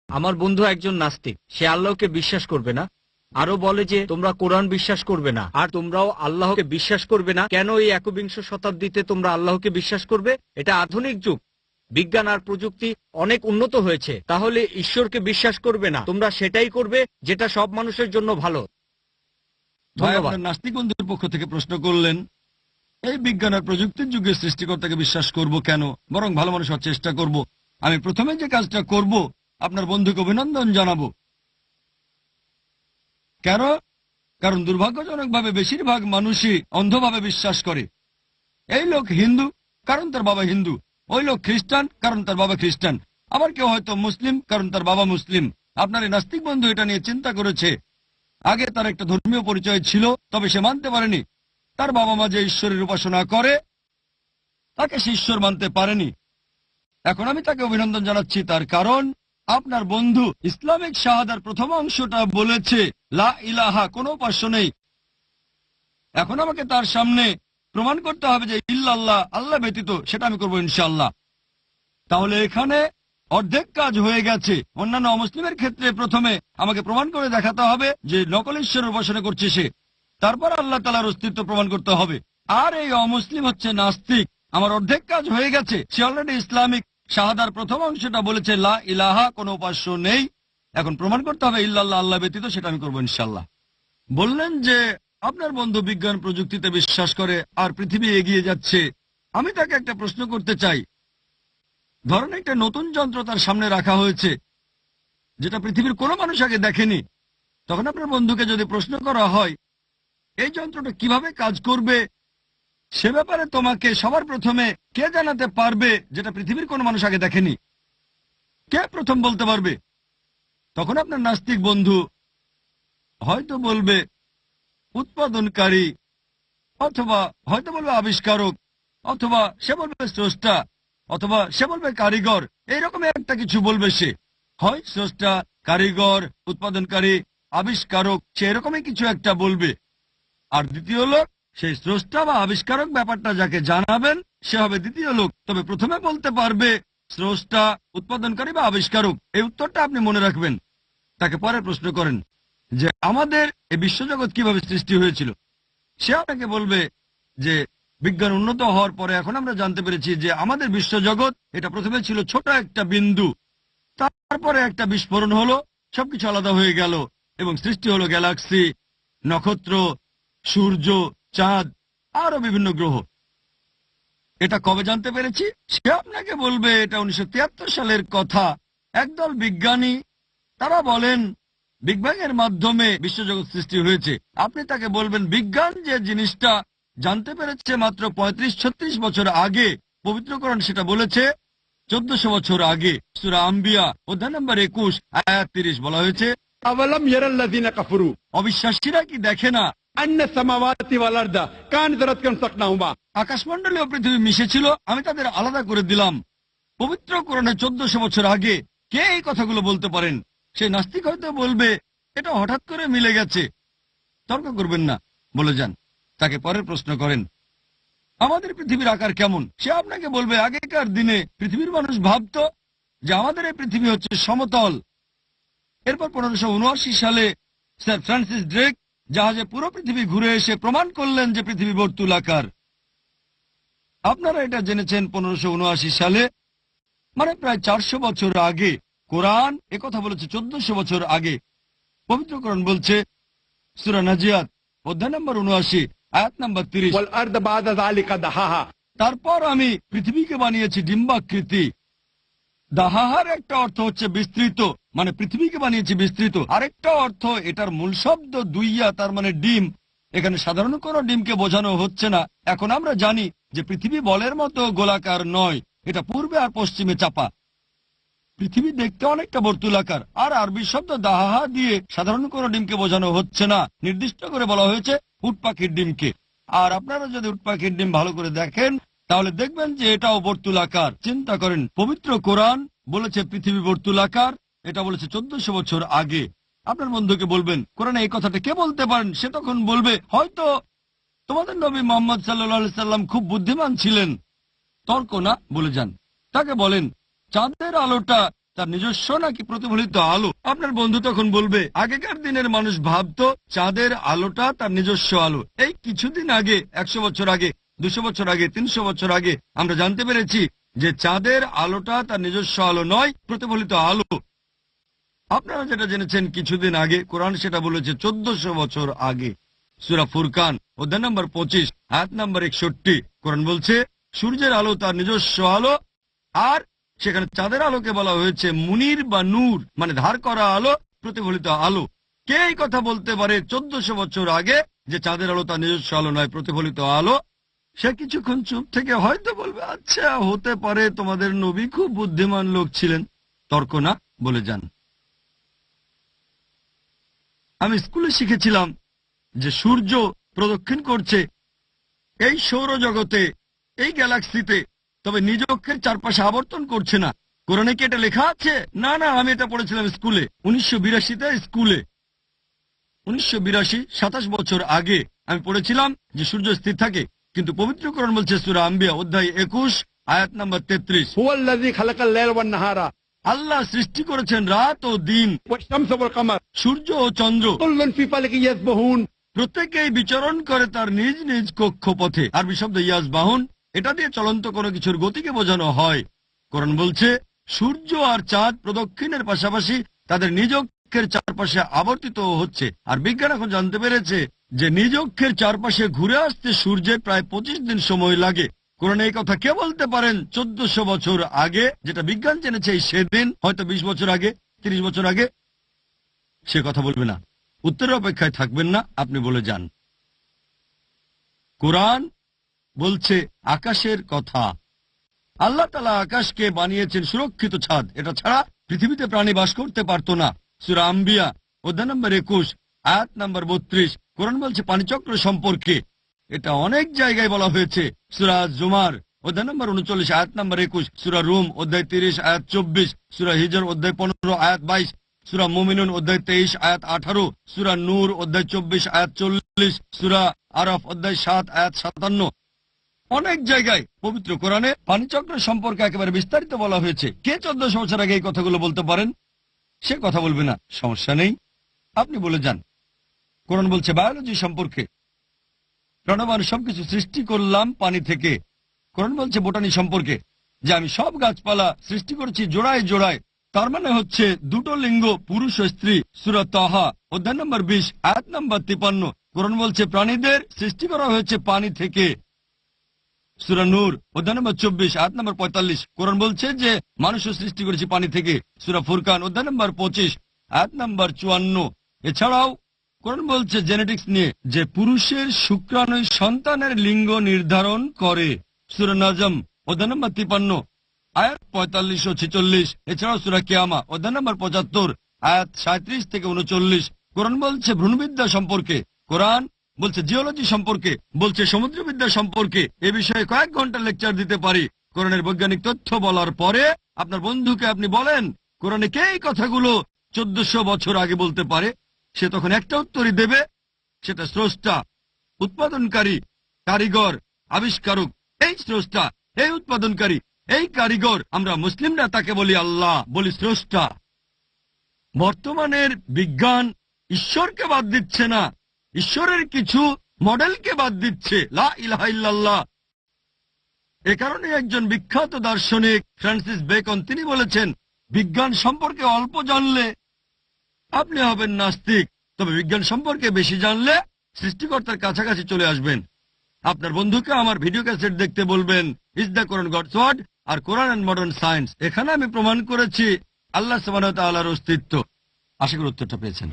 আমার বন্ধু একজন নাস্তিক, সে আল্লাহকে বিশ্বাস করবে না, আরো বলে যে তোমরা কোরআন বিশ্বাস করবে না আর তোমরাও আল্লাহকে বিশ্বাস করবে না। কেন এই একবিংশ শতাব্দীতে তোমরা আল্লাহকে বিশ্বাস করবে? এটা আধুনিক যুগ, বিজ্ঞান আর প্রযুক্তি অনেক উন্নত হয়েছে, তাহলে ঈশ্বরকে বিশ্বাস করবে না, তোমরা সেটাই করবে যেটা সব মানুষের জন্য ভালো। ধন্যবাদ। নাস্তিক বন্ধুর পক্ষ থেকে প্রশ্ন করলেন, এই বিজ্ঞান আর প্রযুক্তির যুগে সৃষ্টিকর্তাকে বিশ্বাস করব কেন, বরং ভালো মানুষ হওয়ার চেষ্টা করব। আমি প্রথমে যে কাজটা করব, আপনার বন্ধুকে অভিনন্দন জানাবো। কেন? কারণ দুর্ভাগ্যজনকভাবে বেশিরভাগ মানুষই অন্ধভাবে বিশ্বাস করে। এই লোক হিন্দু, কারণ তার বাবা হিন্দু। ওই লোক খ্রিস্টান, কারণ তার বাবা খ্রিস্টান। আবার কেউ হয়তো মুসলিম, কারণ তার বাবা মুসলিম। আপনার এই নাস্তিক বন্ধু এটা নিয়ে চিন্তা করেছে। আগে তার একটা ধর্মীয় পরিচয় ছিল, তবে সে মানতে পারেনি তার বাবা মা যে ঈশ্বরের উপাসনা করে তাকে সে ঈশ্বর মানতে পারেনি। এখন আমি তাকে অভিনন্দন জানাচ্ছি, তার কারণ আপনার বন্ধু ইসলামিক শাহাদার প্রথম অংশটা বলেছে লা ইলাহা, কোনো উপাস্য নেই। এখন আমাকে তার সামনে প্রমাণ করতে হবে যে ইল্লাল্লাহ, আল্লাহ ব্যতীত, সেটা আমি করবো ইনশাআল্লাহ। তাহলে এখানে অর্ধেক কাজ হয়ে গেছে। অন্যান্য অমুসলিমের ক্ষেত্রে প্রথমে আমাকে প্রমাণ করে দেখাতে হবে যে নকল ঈশ্বরের উপাসনা করছে সে, তারপর আল্লাহ তাআলার অস্তিত্ব প্রমাণ করতে হবে। আর এই অমুসলিম হচ্ছে নাস্তিক। আমার অর্ধেক কাজ হয়ে গেছে। সে অলরেডি ইসলামিক শাহাদার প্রথম অংশটা বলেছে লা ইলাহা, কোনো উপাস্য নেই। এখন প্রমাণ করতে হবে ইল্লাল্লাহ, আল্লাহ ব্যতীত, সেটা আমি করবো ইনশাআল্লাহ। বললেন যে আপনার বন্ধু বিজ্ঞান প্রযুক্তিতে বিশ্বাস করে আর পৃথিবী এগিয়ে যাচ্ছে। আমি তাকে একটা প্রশ্ন করতে চাই। ধরেন একটা নতুন যন্ত্র তার সামনে রাখা হয়েছে, যেটা পৃথিবীর কোনো মানুষ আগে দেখেনি। তখন আপনার বন্ধুকে যদি প্রশ্ন করা হয় এই যন্ত্রটা কিভাবে কাজ করবে, সে ব্যাপারে তোমাকে সবার প্রথমে কে জানাতে পারবে যেটা পৃথিবীর কোনো মানুষ আগে দেখেনি? কে প্রথম বলতে পারবে? তখন আপনার নাস্তিক বন্ধু হয়তো বলবে উৎপাদনকারী, অথবা হয়তো বলবে আবিষ্কারক, অথবা সে বলবে স্রষ্টা, অথবা সে বলবে কারিগর। এইরকম একটা কিছু বলবে সে, হয় স্রষ্টা, কারিগর, উৎপাদনকারী, আবিষ্কারক, সে এরকমই কিছু একটা বলবে। আর দ্বিতীয় লোক, সেই স্রষ্টা বা আবিষ্কারক ব্যাপারটা যাকে জানাবেন সে হবে দ্বিতীয় লোক। তবে প্রথমে বলতে পারবে স্রষ্টা, উৎপাদনকারী বা আবিষ্কারক। এই উত্তরটা আপনি মনে রাখবেন। তাকে পরে প্রশ্ন করেন যে আমাদের এই বিশ্বজগৎ কিভাবে সৃষ্টি হয়েছিল। সে আপনাকে বলবে যে বিজ্ঞান উন্নত হওয়ার পরে এখন আমরা জানতে পেরেছি যে আমাদের বিশ্বজগৎ এটা প্রথমে ছিল ছোট একটা বিন্দু, তারপরে একটা বিস্ফোরণ হলো, সবকিছু আলাদা হয়ে গেল এবং সৃষ্টি হলো গ্যালাক্সি, নক্ষত্র, সূর্য, চাঁদ, আরো বিভিন্ন গ্রহ। এটা কবে জানতে পেরেছি? সে আপনাকে বলবে এটা 1973 সালের কথা। একদল বিজ্ঞানী তারা বলেন বিগ ব্যাং এর মাধ্যমে বিশ্বজগৎ সৃষ্টি হয়েছে। আপনি তাকে বলবেন বিজ্ঞান যে জিনিসটা জানতে পেরেছে মাত্র 35-36 বছর আগে, পবিত্র কোরআন সেটা বলেছে 1400 বছর আগে। সূরা আম্বিয়া অধ্যায় নম্বর 21 আয়াত 30 বলা হয়েছে, আওয়ালাম ইয়ারাল্লাযিনা কাফারু, অবিশ্বাসীরা কি দেখে না আন্না সামাওয়াতি ওয়াল আরদা কানাত রাতকান সাকনাহুমা, আকাশমণ্ডলী ও পৃথিবী মিশেছিল, আমি তাদের আলাদা করে দিলাম। পবিত্র কোরআনে 1400 বছর আগে। কে এই কথাগুলো বলতে পারেন? সেই নাস্তিক হয়তো বলবে এটা হঠাৎ করে মিলে গেছে। তর্ক করবেন না, বলে যান। তাকে পরের প্রশ্ন করেন আমাদের পৃথিবীর আকার কেমন। সে আপনাকে বলবে আগেকার দিনে পৃথিবীর মানুষ ভাবত যে আমাদের এই পৃথিবী হচ্ছে সমতল। এরপর 1579 সালে স্যার ফ্রান্সিস ড্রেক জাহাজে পুরো পৃথিবী ঘুরে এসে প্রমাণ করলেন যে পৃথিবী বর্তুলাকার। আপনারা এটা জেনেছেন 1579 সালে, মানে প্রায় 400 বছর আগে। কোরআন একথা বলেছে 1400 বছর আগে। পবিত্র কোরআন বলছে সূরা নাজিয়াত অধ্যায় নম্বর 79 আয়াত নম্বর 30, ওয়াল আরদা বাদা যালিকা দাহাহা, তারপর আমি পৃথিবীকে বানিয়েছি ডিম্বাকৃতি। দাহাহার একটা অর্থ হচ্ছে বিস্তৃত, মানে পৃথিবীকে বানিয়েছি বিস্তৃত। আরেকটা অর্থ এটার মূল শব্দ দুইয়া, তার মানে ডিম। এখানে সাধারণ কোনো ডিমকে বোঝানো হচ্ছে না। এখন আমরা জানি যে পৃথিবী বলের মতো গোলাকার নয়, এটা পূর্বে আর পশ্চিমে চাপা। পৃথিবী দেখতে অনেকটা বর্তুলাকার। আর আরবি শব্দ দাহাহা দিয়ে সাধারণ কোনো ডিমকে বোঝানো হচ্ছে না, নির্দিষ্ট করে বলা হয়েছে উট পাখির ডিমকে। আর আপনারা যদি উট পাখির ডিম ভালো করে দেখেন তাহলে দেখবেন যে এটাও বর্তুলাকার। চিন্তা করেন, পবিত্র কোরআন বলেছে পৃথিবী বর্তুলাকার, এটা বলেছে 1400 বছর আগে। আপনার বন্ধুকে বলবেন কোরআনে এই কথাটা কে বলতে পারেন? সে তখন বলবে হয়তো তোমাদের নবী মুহাম্মদ সাল্লাল্লাহু আলাইহি সাল্লাম খুব বুদ্ধিমান ছিলেন। তর্ক না, বলে যান। তাকে বলেন চাঁদের আলোটা তার নিজস্ব নাকি প্রতিফলিত আলো? আপনার বন্ধু তখন বলবে, আগেকার দিনের মানুষ ভাবতো চাঁদের আলোটা তার নিজস্ব আলো। এই কিছুদিন আগে, 100 বছর আগে, 200 বছর আগে, 300 বছর আগে আমরা জানতে পেরেছি যে চাঁদের আলোটা তার নিজস্ব আলো নয়, প্রতিফলিত আলো। আপনারা যেটা জেনেছেন কিছুদিন আগে, কোরআন সেটা বলেছে 1400 বছর আগে। সূরা ফুরকান অধ্যায় নম্বর 25 আয়াত নম্বর 61, কোরআন বলছে সূর্যের আলো তার নিজস্ব আলো, আর সেখানে চাঁদের আলোকে বলা হয়েছে মুনির বা নূর, মানে ধার করা আলো, প্রতিফলিত আলো। কে এই কথা বলতে পারে 1400 বছর আগে যে চাঁদের আলো তার নিজস্ব আলো নয়, প্রতিফলিত আলো? সে কিছুক্ষণ চুপ থেকে হয়তো বলবে, আচ্ছা হতে পারে, তোমাদের নবী খুব বুদ্ধিমান লোক ছিলেন, তর্ক না, বলে যান। আমি স্কুলে শিখেছিলাম যে সূর্য প্রদক্ষিণ করছে এই সৌরজগতে, এই গ্যালাক্সিতে, তবে নিজ অক্ষের চারপাশে আবর্তন করছে না। কোরআনে কি এটা লেখা আছে? না না, আমি এটা পড়েছিলাম স্কুলে 1982-তে। স্কুলে 1982, 27 বছর আগে আমি পড়েছিলাম যে সূর্য স্থির থাকে, কিন্তু পবিত্র কোরআন বলছে সূরা আম্বিয়া অধ্যায় 21 আয়াত নম্বর 33, هو الذي خلق الليل والنهار আল্লাহ সৃষ্টি করেছেন রাত ও দিন, والشمس والقمر সূর্য ও চন্দ্র, كل في فلك يسبحون। প্রত্যেকেই বিচরণ করে তার নিজ নিজ কক্ষপথে। আরবি শব্দ ইয়াসবাহুন, এটা দিয়ে চলন্ত কোনো কিছুর গতিকে বোঝানো হয়। কোরআন বলছে সূর্য আর চাঁদ প্রদক্ষিণের পাশাপাশি তাদের নিজ অক্ষের চারপাশে আবর্তিত হচ্ছে। আর বিজ্ঞান এখন জানতে পেরেছে যে নিজ অক্ষের চারপাশে ঘুরে আসতে সূর্যের প্রায় 25 দিন সময় লাগে। কোরআনে এই কথা কে বলতে পারেন 1400 বছর আগে? যেটা বিজ্ঞান জেনেছে এই সেদিন, হয়তো 20 বছর আগে, 30 বছর আগে। সে কথা বলবে না, উত্তরের অপেক্ষায় থাকবেন না, আপনি বলে যান। কোরআন বলছে আকাশের কথা। আল্লাহ তাআলা আকাশকে বানিয়েছেন সুরক্ষিত ছাদ, এটা ছাড়া পৃথিবীতে প্রাণী বাস করতে পারত না। সূরা আম্বিয়া অধ্যায় নম্বর 21 আয়াত নম্বর 32, কোরআন বলছে পানিচক্র সম্পর্কে। এটা অনেক জায়গায় বলা হয়েছে। সূরা জুমার অধ্যায় নম্বর 39 আয়াত নম্বর 21, সূরা রুম অধ্যায় 30 আয়াত 24, সূরা হিজর অধ্যায় 15 আয়াত 22, সূরা মুমিনুন অধ্যায় 23 আয়াত 18, সূরা নূর অধ্যায় 24 আয়াত 40, সূরা আরাফ অধ্যায় 7 আয়াত 57। অনেক জায়গায় পবিত্র কোরআনে পানিচক্র সম্পর্কে একেবারে বিস্তারিত বলা হয়েছে। কে 1400 বছর আগে এই কথাগুলো বলতে পারেন? সে কথা বলবে না, সমস্যা নেই, আপনি বলে যান। কোরআন বলছে বায়োলজি সম্পর্কে, প্রাণবান সবকিছু সৃষ্টি করলাম পানি থেকে। কোরআন বলছে বোটানি সম্পর্কে, যে আমি সব গাছপালা সৃষ্টি করেছি জোড়ায় জোড়ায়, তার মানে হচ্ছে দুটো লিঙ্গ, পুরুষ ও স্ত্রী। সূরা তাহা অধ্যায় নম্বর 20 আয়াত নম্বর 53, কোরআন বলছে প্রাণীদের সৃষ্টি করা হয়েছে পানি থেকে। সূরা নূর অধ্যায় নম্বর 24 আয়াত নম্বর 45, কোরআন বলছে যে মানুষও সৃষ্টি করেছে পানি থেকে। সূরা ফুরকান অধ্যায় নম্বর 25 আয়াত নম্বর 54। এছাড়াও কোরআন বলছে জেনেটিক্স নিয়ে, যে পুরুষের শুক্রাণু সন্তানের লিঙ্গ নির্ধারণ করে। সূরা নাজম অধ্যায় নম্বর 53 আয়াত 45 ও 46। এছাড়াও সূরা কিয়ামা অধ্যায় নম্বর 75 আয়াত 37 থেকে 39, কোরআন বলছে ভ্রূণবিদ্যা সম্পর্কে। কোরআন বলছে জিওলজি সম্পর্কে, বলছে সমুদ্রবিদ্যা সম্পর্কে। এ বিষয়ে কয়েক ঘন্টা লেকচার দিতে পারি। কোরআনের বৈজ্ঞানিক তথ্য বলার পরে আপনার বন্ধুকে আপনি বলেন কোরআনে কে এই কথাগুলো 1400 বছর আগে বলতে পারে, সে তখন একটা উত্তরই দেবে, সেটা স্রষ্টা, উৎপাদনকারী, কারিগর, আবিষ্কারক। এই স্রষ্টা, এই উৎপাদনকারী, এই কারিগর, আমরা মুসলিমরা তাকে বলি আল্লাহ, বলি স্রষ্টা। বর্তমানের বিজ্ঞান ঈশ্বরকে বাদ দিচ্ছে না, ঈশ্বরের কিছু মডেলকে বাদ দিচ্ছে। লা ইলাহা ইল্লাল্লাহ। এ কারণে একজন বিখ্যাত দার্শনিক ফ্রান্সিস বেকন তিনি বলেছেন, বিজ্ঞান সম্পর্কে অল্প জানলে আপনি হবেন নাস্তিক, তবে বিজ্ঞান সম্পর্কে বেশি জানলে সৃষ্টিকর্তার কাছাকাছি চলে আসবেন। আপনার বন্ধুকে আমার ভিডিও ক্যাসেট দেখতে বলবেন, is the Quran God's word আর কোরআন এন্ড মডার্ন সায়েন্স। এখানে আমি প্রমাণ করেছি আল্লাহ সুবহানাহু ওয়া তাআলার অস্তিত্ব। আশা করি উত্তরটা পেয়েছেন।